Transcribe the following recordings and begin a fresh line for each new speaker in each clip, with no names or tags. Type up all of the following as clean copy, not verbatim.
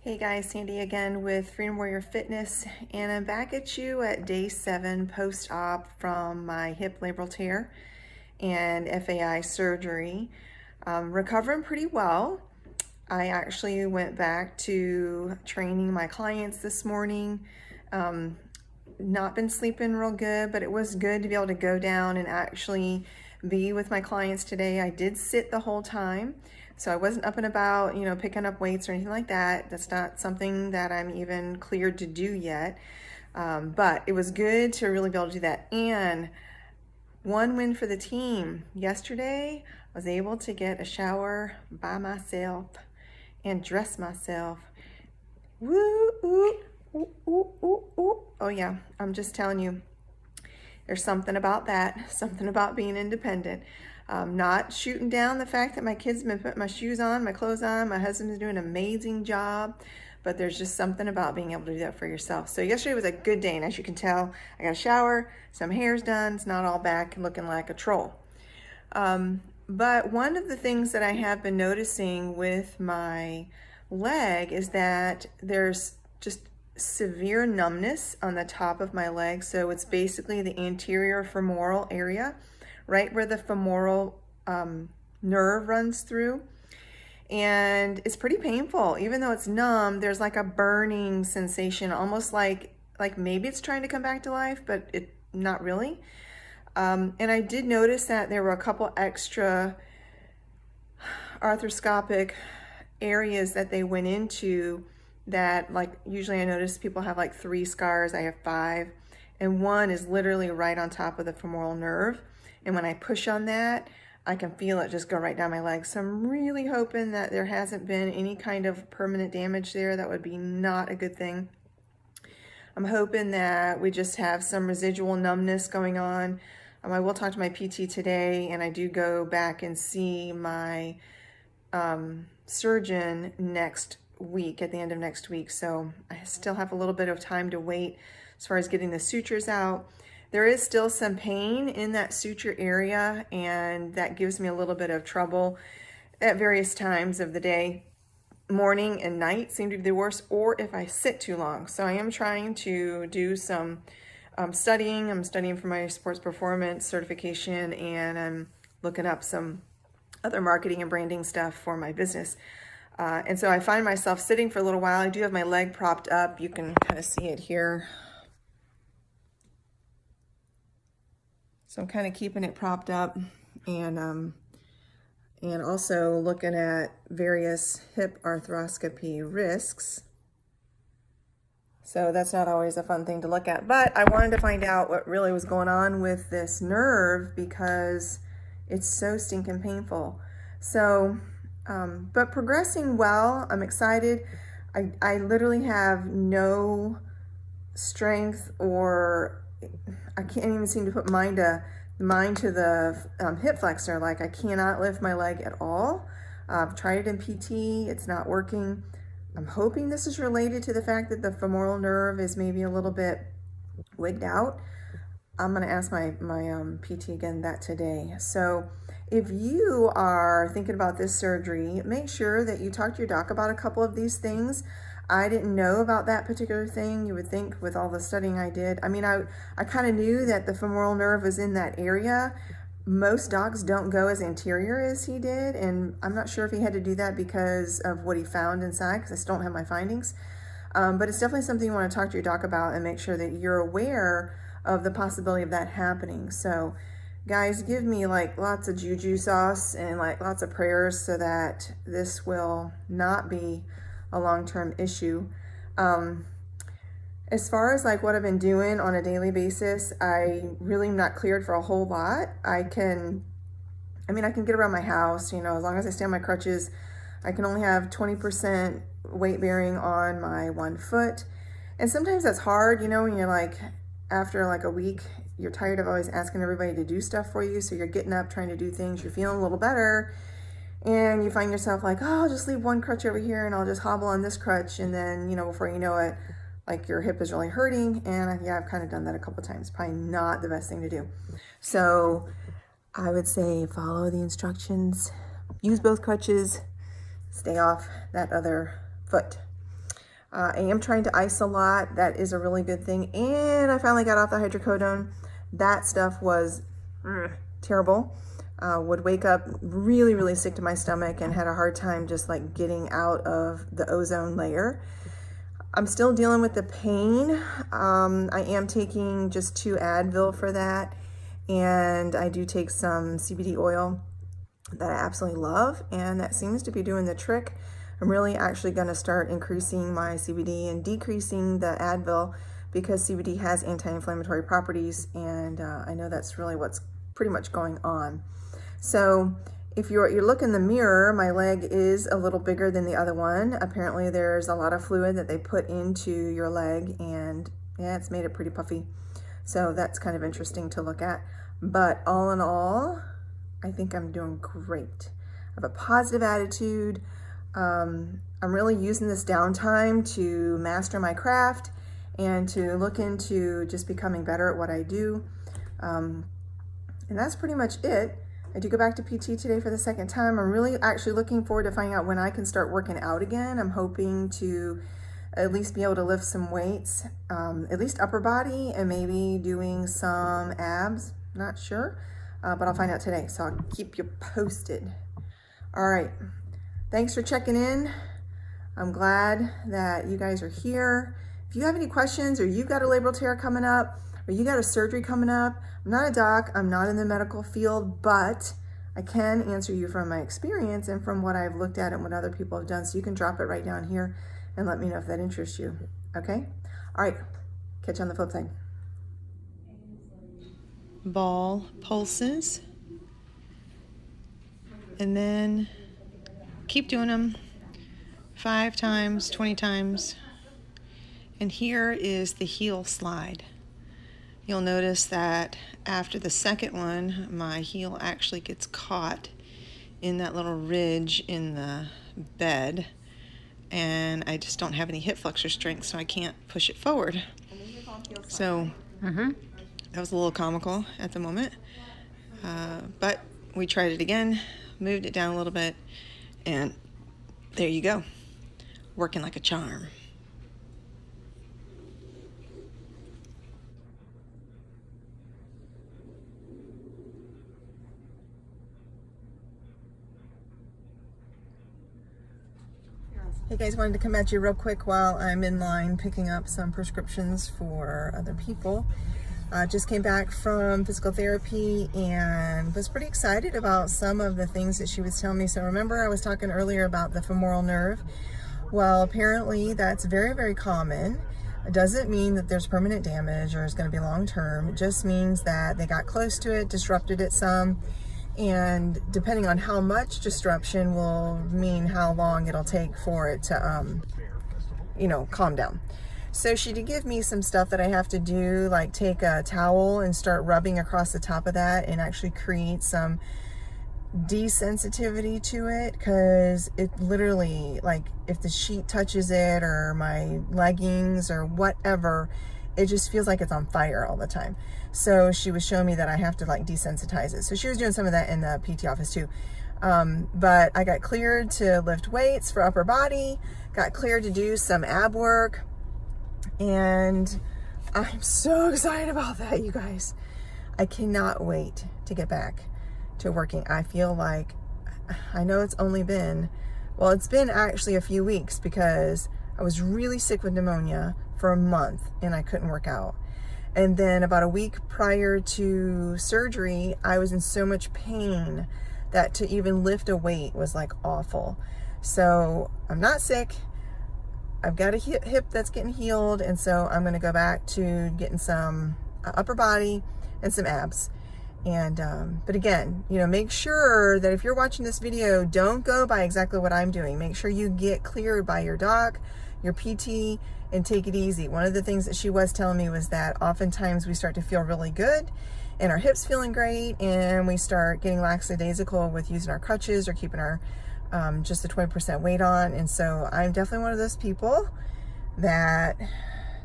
Hey guys, Sandy again with Freedom Warrior Fitness, and I'm back at you at day 7 post-op from my hip labral tear and FAI surgery. Recovering pretty well. I actually went back to training my clients this morning. Not been sleeping real good, but it was good to be able to go down and actually be with my clients today. I did sit the whole time, so I wasn't up and about, picking up weights or anything like that. That's not something that I'm even cleared to do yet. But it was good to really be able to do that. And one win for the team. Yesterday, I was able to get a shower by myself and dress myself. Woo, ooh, ooh, ooh, ooh, ooh. Oh yeah, I'm just telling you, there's something about that, something about being independent. Not shooting down the fact that my kids have been putting my shoes on, my clothes on, my husband's doing an amazing job, but there's just something about being able to do that for yourself. So yesterday was a good day, and as you can tell, I got a shower, some hair's done, it's not all back looking like a troll. But one of the things that I have been noticing with my leg is that there's just severe numbness on the top of my leg. So it's basically the anterior femoral area, right where the femoral nerve runs through. And it's pretty painful. Even though it's numb, there's like a burning sensation, almost like maybe it's trying to come back to life, but not really. And I did notice that there were a couple extra arthroscopic areas that they went into that, like, usually I notice people have like 3 scars. I have 5, and one is literally right on top of the femoral nerve. And when I push on that, I can feel it just go right down my leg. So I'm really hoping that there hasn't been any kind of permanent damage there. That would be not a good thing. I'm hoping that we just have some residual numbness going on. I will talk to my PT today, and I do go back and see my surgeon next week, at the end of next week. So I still have a little bit of time to wait as far as getting the sutures out. There is still some pain in that suture area, and that gives me a little bit of trouble at various times of the day. Morning and night seem to be the worst, or if I sit too long. So I am trying to do some studying. I'm studying for my sports performance certification, and I'm looking up some other marketing and branding stuff for my business. And so I find myself sitting for a little while. I do have my leg propped up. You can kind of see it here. So I'm kind of keeping it propped up, and also looking at various hip arthroscopy risks. So that's not always a fun thing to look at, but I wanted to find out what really was going on with this nerve because it's so stinking painful. So, but progressing well. I'm excited. I literally have no strength, or I can't even seem to put mind to the hip flexor. Like, I cannot lift my leg at all. I've tried it in PT, it's not working. I'm hoping this is related to the fact that the femoral nerve is maybe a little bit wigged out. I'm gonna ask my PT again that today. So if you are thinking about this surgery, make sure that you talk to your doc about a couple of these things. I didn't know about that particular thing. You would think with all the studying I did. I mean, I kind of knew that the femoral nerve was in that area. Most docs don't go as anterior as he did, and I'm not sure if he had to do that because of what he found inside, because I still don't have my findings. But it's definitely something you want to talk to your doc about and make sure that you're aware of the possibility of that happening. So guys, give me like lots of juju sauce and like lots of prayers so that this will not be a long-term issue. As far as like what I've been doing on a daily basis, I really am not cleared for a whole lot. I can get around my house, as long as I stay on my crutches. I can only have 20% weight bearing on my 1 foot. And sometimes that's hard, when you're like, after like a week, you're tired of always asking everybody to do stuff for you. So you're getting up, trying to do things, you're feeling a little better. And you find yourself like, oh, I'll just leave 1 crutch over here and I'll just hobble on this crutch. And then, before you know it, like your hip is really hurting. And yeah, I've kind of done that a couple times. Probably not the best thing to do. So I would say follow the instructions, use both crutches, stay off that other foot. I am trying to ice a lot. That is a really good thing. And I finally got off the hydrocodone. That stuff was terrible. Would wake up really, really sick to my stomach and had a hard time just like getting out of the ozone layer. I'm still dealing with the pain. I am taking just 2 Advil for that. And I do take some CBD oil that I absolutely love. And that seems to be doing the trick. I'm really actually going to start increasing my CBD and decreasing the Advil because CBD has anti-inflammatory properties, and I know that's really what's pretty much going on. So if you look in the mirror, my leg is a little bigger than the other one. Apparently there's a lot of fluid that they put into your leg, and yeah, it's made it pretty puffy. So that's kind of interesting to look at. But all in all, I think I'm doing great. I have a positive attitude. I'm really using this downtime to master my craft and to look into just becoming better at what I do. And that's pretty much it. I do go back to PT today for the 2nd time. I'm really actually looking forward to finding out when I can start working out again. I'm hoping to at least be able to lift some weights, at least upper body, and maybe doing some abs. Not sure, but I'll find out today. So I'll keep you posted. All right. Thanks for checking in. I'm glad that you guys are here. If you have any questions, or you've got a labral tear coming up, or you got a surgery coming up, I'm not a doc, I'm not in the medical field, but I can answer you from my experience and from what I've looked at and what other people have done. So you can drop it right down here and let me know if that interests you. Okay? All right. Catch you on the flip side. Ball pulses. And then keep doing them 5 times, 20 times. And here is the heel slide. You'll notice that after the second one, my heel actually gets caught in that little ridge in the bed, and I just don't have any hip flexor strength, so I can't push it forward. So that was a little comical at the moment, but we tried it again, moved it down a little bit, and there you go, working like a charm. Hey guys, wanted to come at you real quick while I'm in line picking up some prescriptions for other people. Just came back from physical therapy and was pretty excited about some of the things that she was telling me. So remember I was talking earlier about the femoral nerve? Well, apparently that's very, very common. It doesn't mean that there's permanent damage or it's going to be long term. It just means that they got close to it, disrupted it some. And depending on how much disruption will mean how long it'll take for it to, calm down. So she did give me some stuff that I have to do, like take a towel and start rubbing across the top of that and actually create some desensitivity to it, because it literally, like if the sheet touches it or my leggings or whatever, it just feels like it's on fire all the time. So she was showing me that I have to like desensitize it. So she was doing some of that in the PT office too. But I got cleared to lift weights for upper body, got cleared to do some ab work. And I'm so excited about that, you guys. I cannot wait to get back to working. I feel like, I know it's only been, well, it's been actually a few weeks because I was really sick with pneumonia for a month and I couldn't work out. And then about a week prior to surgery, I was in so much pain that to even lift a weight was like awful. So I'm not sick. I've got a hip that's getting healed. And so I'm going to go back to getting some upper body and some abs. And, but again, make sure that if you're watching this video, don't go by exactly what I'm doing. Make sure you get cleared by your doc, your PT, and take it easy. One of the things that she was telling me was that oftentimes we start to feel really good and our hips feeling great, and we start getting lackadaisical with using our crutches or keeping our just the 20% weight on. And so I'm definitely one of those people that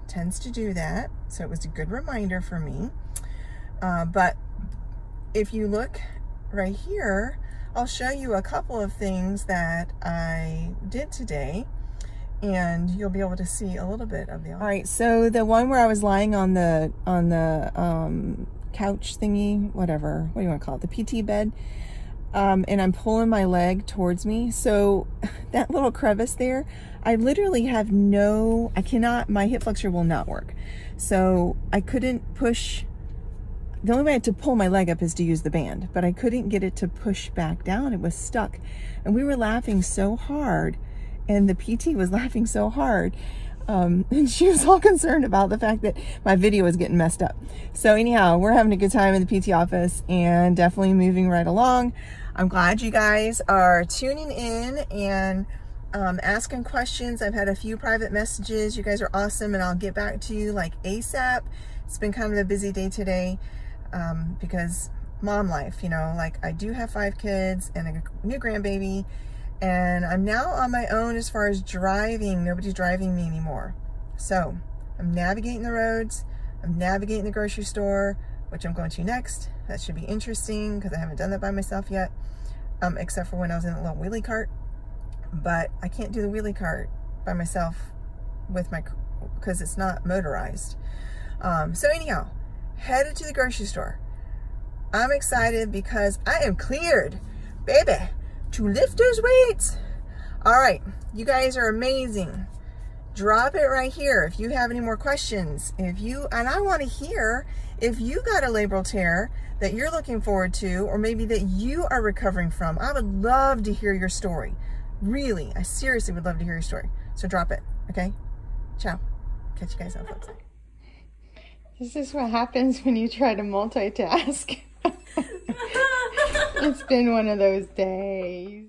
tends to do that. So it was a good reminder for me. But if you look right here, I'll show you a couple of things that I did today. and you'll be able to see a little bit of the. All right, so the one where I was lying on the couch thingy, whatever, what do you want to call it, the PT bed, and I'm pulling my leg towards me. So that little crevice there, I literally have I cannot, my hip flexor will not work. So I couldn't push. The only way I had to pull my leg up is to use the band, but I couldn't get it to push back down. It was stuck. And we were laughing so hard, and the PT was laughing so hard. And she was all concerned about the fact that my video was getting messed up. So anyhow, we're having a good time in the PT office and definitely moving right along. I'm glad you guys are tuning in and asking questions. I've had a few private messages. You guys are awesome, and I'll get back to you like ASAP. It's been kind of a busy day today. Because mom life, you know, like I do have 5 kids and a new grandbaby, and I'm now on my own as far as driving. Nobody's driving me anymore. So I'm navigating the roads. I'm navigating the grocery store, which I'm going to next. That should be interesting because I haven't done that by myself yet, except for when I was in a little wheelie cart. But I can't do the wheelie cart by myself because it's not motorized. So anyhow, headed to the grocery store. I'm excited because I am cleared, baby, to lift those weights. All right, you guys are amazing. Drop it right here if you have any more questions. And I want to hear if you got a labral tear that you're looking forward to, or maybe that you are recovering from. I would love to hear your story. Really, I seriously would love to hear your story. So drop it, okay? Ciao. Catch you guys on the flip side. This is what happens when you try to multitask. It's been one of those days.